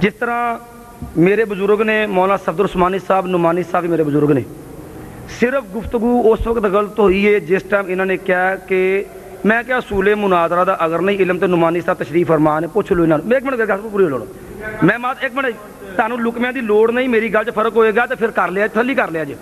جس طرح میرے بزرگ نے مولانا صفدر عثمانی صاحب نعمانی صاحب میرے بزرگ نے صرف گفتگو اس وقت غلط ہوئی ہے جس ٹائم انہوں نے کہا کہ میں کیا اصول مناظرہ دا اگر نہیں علم تو نعمانی صاحب تشریف فرما نے پوچھ لو انہوں نے ایک منٹ پوری لوڑ میں ایک منٹ تمہیں لکمیاں دی لوڑ نہیں میری گل فرق ہوئے گا تو پھر کر لیا تھلی کر لیا جی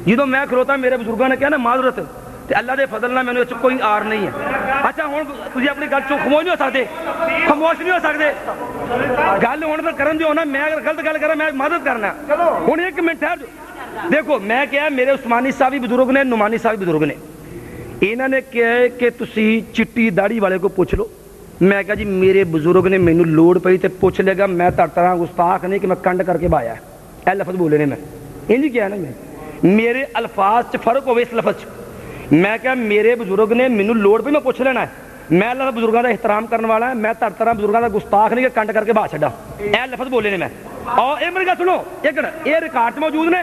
جدو میں کھلوتا میرے بزرگوں نے کہا نا معذرت تو اللہ دے فضل نہ میں کوئی آر نہیں ہے اچھا ہوں تھی اپنی گل چ خاموش نہیں ہو سکتے خاموش نہیں ہو سکتے گل ہوں تو کرن دیو نا میں اگر غلط گل کرا میں مدد کرنا ہوں ایک منٹ ہے دیکھو میں کیا میرے عثمانی صاحب بھی بزرگ نے نعمانی صاحب بھی بزرگ نے انہوں نے کہا ہے کہ تسی چٹی داڑھی والے کو پوچھ لو میں کہا جی میرے بزرگ نے مینوں لوڑ پئی تے پوچھ لے گا میں طرح گستاخ نہیں کہ میں کنڈ کر کے بایا اے لفظ بولے نے میں انج کیا نا میں میرے الفاظ چ فرق ہوئے اس لفظ چ میں کہا میرے بزرگ نے مینوں لوڑ پئی میں پوچھ لینا ہے میں اللہ کے بزرگوں کا احترام کرنے والا ہے میں طرح بزرگوں کا گستاخ نہیں کہ کنڈ کر کے باہ چھڈا اے لفظ بولے نے میں اور میری گل سنو ایک یہ ریکارڈ موجود نے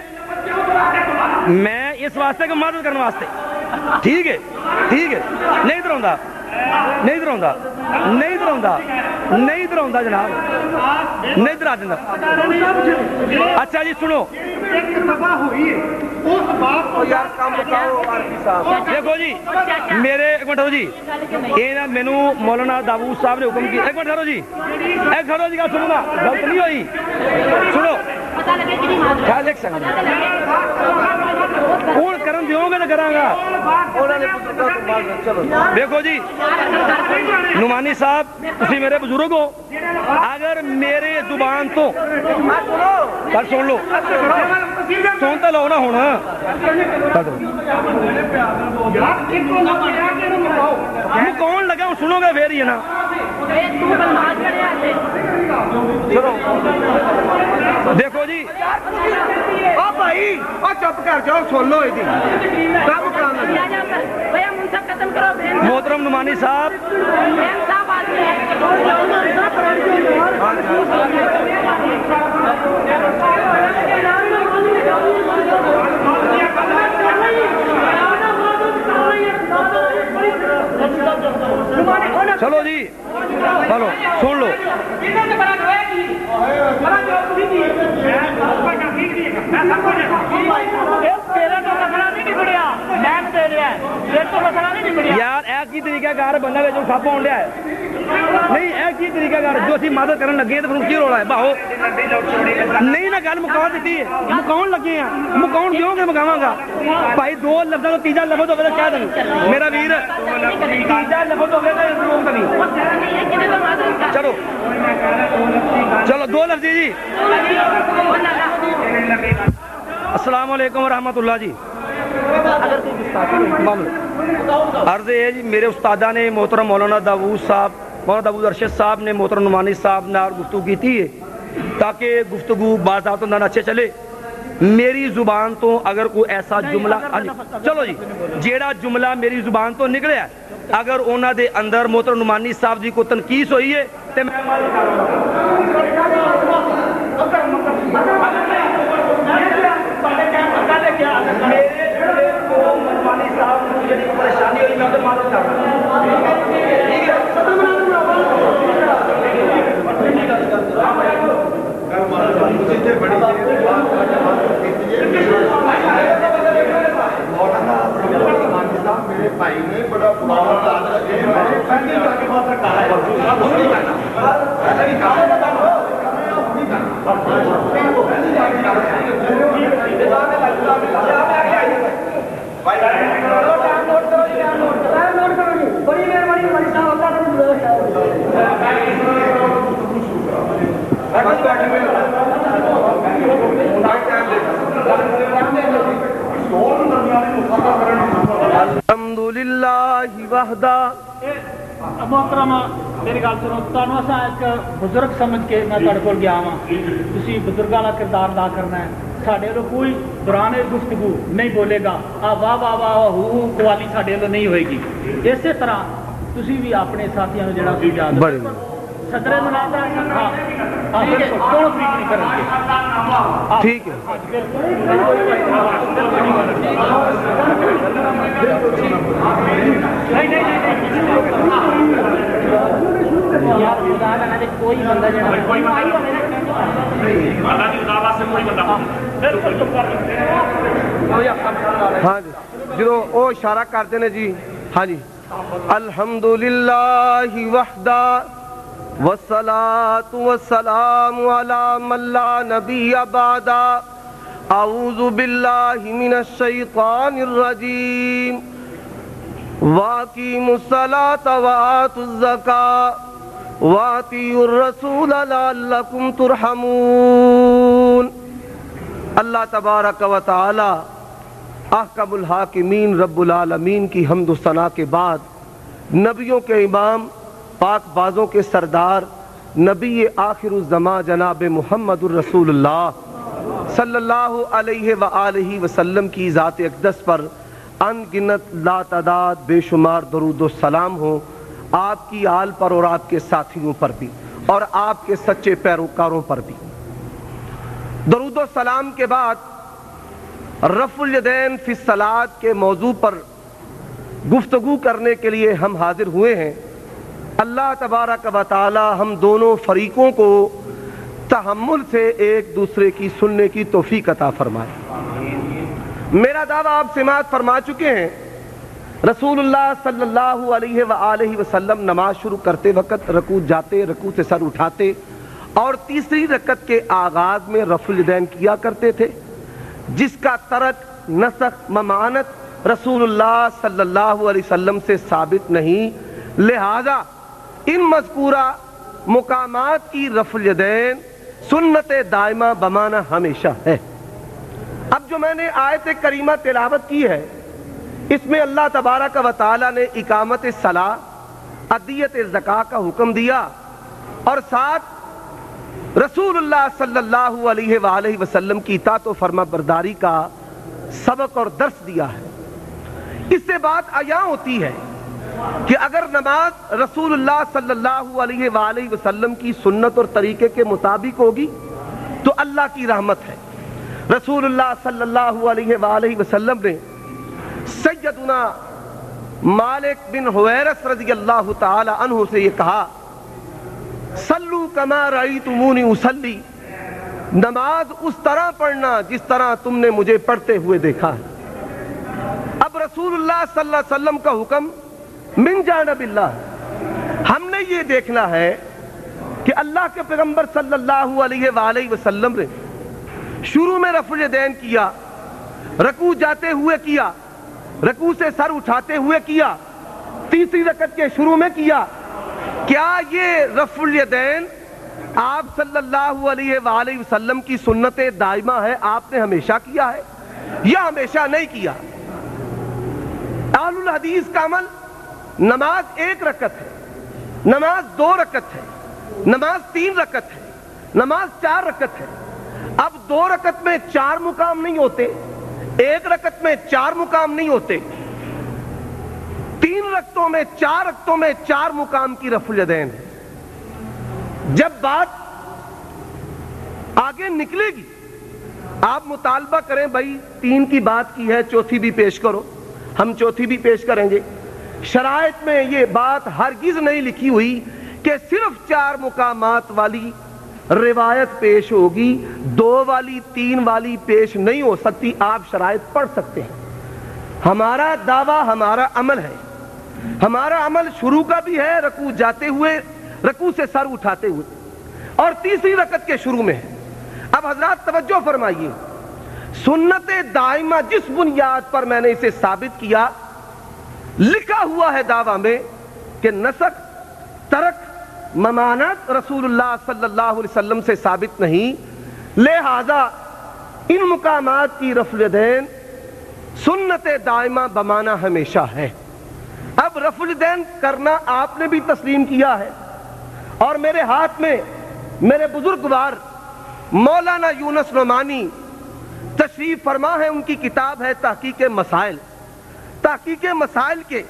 میں اس واسطے کہ مدد کرنے واسطے ٹھیک ہے نہیں دراؤں نہیں دراؤں نہیں دراؤں نہیں دراؤں جناب نہیں درا دینا اچھا جی سنو دیکھو جی میرے ایک منٹ جی یہ مینو مولانا داؤد صاحب نے حکم کیا ایک منٹ ٹھہرو جی گل سنو نا غلط نہیں ہوئی سنو خیال ایک سیکنڈ ہوں کرن دیو گے تو کراں گا دیکھو جی نعمانی صاحب تسی میرے بزرگ ہو اگر میرے زبان تو گل سن لو سن تو لو نا ہوں کون لگا ہوں سنو گے پھر ہی ہے نا دیکھو جی چپ کر جاؤ سن لو محترم نعمانی صاحب چلو جی چلو سن لو یار ایک ہی طریقہ کار بندہ جو سب آن لیا ہے نہیں ایک ہی طریقہ کار جو اسی مدد کرنے لگے تو پھر کی رولا ہے باہو نہیں نہ گل مکا دیتی ہے مکاؤن لگے ہیں مکاؤن کیوں کہ مکاواں گا بھائی دو لفظ تو تیجا لفظ ہوگا تو کہہ دیں میرا ویر تیجا لفظ ہوگا تو روک دیں چلو چلو دو لفظ جی السلام علیکم ورحمۃ اللہ جی عرض ہے جی میرے استادہ نے محترم مولانا داؤد ارشد صاحب نے محترم نعمانی صاحب نے گفتگو کی تھی تاکہ گفتگو باضابطہ انداز اچھے چلے میری زبان تو اگر کوئی ایسا جملہ چلو جی جیڑا جملہ میری زبان تو نکلے اگر انہوں دے اندر محترم نعمانی صاحب دی کو تنقید ہوئی ہے تو میں پریشانی ہوئی میں مدد کر میرے بھائی نے بڑا الحمدللہ وحدہ محترم میری گل سنو تمہیں اصا ایک بزرگ سمجھ کے میں تھوڑے کول گیا ہاں تسی بزرگاں کا کردار ادا کرنا ہے ساڈے والوں کوئی دوران گفتگو نہیں بولے گا واہ واہ واہ ہو قوالی ساڈے والوں نہیں ہوئے گی اسی طرح تسی بھی اپنے ساتھیاں نوں جڑا سمجھا دو صدر مناظرہ کون فریق نہیں کریں گے ٹھیک ہے یار خدا نہ کرے کوئی بندہ جڑا کوئی ہاں جی جدو وہ اشارہ کرتے ہیں جی ہاں جی الحمدللہ وحدہ والصلاة والسلام علی من لا نبی بعدہ اعوذ باللہ من الشیطان الرجیم واقیموا الصلاة وآتوا الزکاة وآتیوا الرسول لعلکم ترحمون۔ اللہ تبارک و تعالی احکم الحاکمین رب العالمین کی حمد و ثنا کے بعد نبیوں کے امام پاک بازوں کے سردار نبی آخر الزمان جناب محمد الرسول اللہ صلی اللہ علیہ وآلہ وسلم کی ذات اقدس پر ان گنت لا تعداد بے شمار درود و سلام ہو، آپ کی آل پر اور آپ کے ساتھیوں پر بھی اور آپ کے سچے پیروکاروں پر بھی۔ درود و سلام کے بعد رفع الیدین فی الصلاۃ کے موضوع پر گفتگو کرنے کے لیے ہم حاضر ہوئے ہیں۔ اللہ تبارک و تعالی ہم دونوں فریقوں کو تحمل سے ایک دوسرے کی سننے کی توفیق عطا فرمائے۔ میرا دعویٰ آپ سماعت فرما چکے ہیں، رسول اللہ صلی اللہ علیہ وآلہ وسلم نماز شروع کرتے وقت رکوع جاتے، رکوع سے سر اٹھاتے اور تیسری رکعت کے آغاز میں رفع الیدین کیا کرتے تھے، جس کا ترک نسخ ممانت رسول اللہ صلی اللہ علیہ وسلم سے ثابت نہیں، لہذا ان مذکورہ مقامات کی رفع الیدین سنت دائمہ بمعنی ہمیشہ ہے۔ اب جو میں نے آیت کریمہ تلاوت کی ہے، اس میں اللہ تبارک و تعالی نے اقامت الصلاۃ، ادیت الزکاۃ کا حکم دیا اور ساتھ رسول اللہ صلی اللہ علیہ وآلہ وسلم کی اطاعت و فرما برداری کا سبق اور درس دیا ہے۔ اس سے بات عیاں ہوتی ہے کہ اگر نماز رسول اللہ صلی اللہ علیہ وآلہ وسلم کی سنت اور طریقے کے مطابق ہوگی تو اللہ کی رحمت ہے۔ رسول اللہ صلی اللہ علیہ وآلہ وسلم نے سیدنا مالک بن حویرث رضی اللہ تعالی عنہ سے یہ کہا، صلو کما رأیتمونی اصلی، نماز اس طرح پڑھنا جس طرح تم نے مجھے پڑھتے ہوئے دیکھا ہے۔ اب رسول اللہ صلی اللہ علیہ وسلم کا حکم من جانب اللہ، ہم نے یہ دیکھنا ہے کہ اللہ کے پیغمبر صلی اللہ علیہ وآلہ وسلم نے شروع میں رفع الیدین کیا، رکوع جاتے ہوئے کیا، رکوع سے سر اٹھاتے ہوئے کیا، تیسری رکعت کے شروع میں کیا۔ کیا یہ رفع الیدین آپ صلی اللہ علیہ وآلہ وسلم کی سنت دائمہ ہے، آپ نے ہمیشہ کیا ہے یا ہمیشہ نہیں کیا؟ اہل الحدیث کا عمل نماز ایک رکعت ہے، نماز دو رکعت ہے، نماز تین رکعت ہے، نماز چار رکعت ہے۔ اب دو رکعت میں چار مقام نہیں ہوتے، ایک رکعت میں چار مقام نہیں ہوتے، تین رکعتوں میں چار مقام کی رفع الیدین ہے۔ جب بات آگے نکلے گی آپ مطالبہ کریں، بھائی تین کی بات کی ہے چوتھی بھی پیش کرو، ہم چوتھی بھی پیش کریں گے۔ شرائط میں یہ بات ہرگز نہیں لکھی ہوئی کہ صرف چار مقامات والی روایت پیش ہوگی، دو والی تین والی پیش نہیں ہو سکتی، آپ شرائط پڑھ سکتے ہیں۔ ہمارا دعویٰ ہمارا عمل ہے، ہمارا عمل شروع کا بھی ہے، رکوع جاتے ہوئے، رکوع سے سر اٹھاتے ہوئے، اور تیسری رکعت کے شروع میں ہے۔ اب حضرات توجہ فرمائیے، سنت دائمہ جس بنیاد پر میں نے اسے ثابت کیا، لکھا ہوا ہے دعویٰ میں کہ نسخ، ترک، ممانت رسول اللہ صلی اللہ علیہ وسلم سے ثابت نہیں، لہذا ان مقامات کی رفع الیدین سنت دائمہ بمعنی ہمیشہ ہے۔ اب رفع الیدین کرنا آپ نے بھی تسلیم کیا ہے، اور میرے ہاتھ میں میرے بزرگوار مولانا یونس نعمانی تشریف فرما ہے، ان کی کتاب ہے تحقیق مسائل۔ تحقیق مسائل کے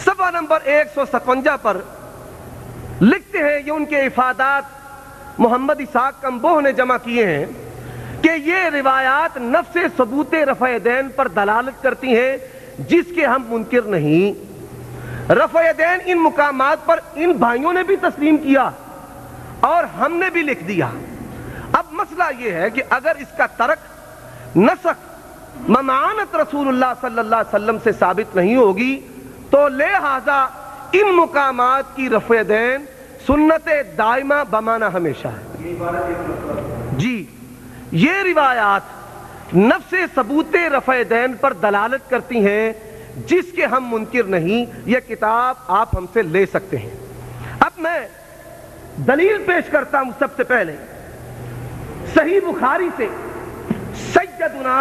صفحہ نمبر 157 پر لکھتے ہیں، یہ ان کے افادات محمد اسحاق کمبوہ نے جمع کیے ہیں کہ یہ روایات نفس ثبوت رفع دین پر دلالت کرتی ہیں جس کے ہم منکر نہیں۔ رفع یدین ان مقامات پر ان بھائیوں نے بھی تسلیم کیا اور ہم نے بھی لکھ دیا۔ اب مسئلہ یہ ہے کہ اگر اس کا ترک نسخ ممانت رسول اللہ صلی اللہ علیہ وسلم سے ثابت نہیں ہوگی تو لہذا ان مقامات کی رفع یدین سنت دائمہ بمانہ ہمیشہ ہے۔ جی یہ روایات نفس ثبوت رفع یدین پر دلالت کرتی ہیں جس کے ہم منکر نہیں، یہ کتاب آپ ہم سے لے سکتے ہیں۔ اب میں دلیل پیش کرتا ہوں سب سے پہلے صحیح بخاری سے سیدنا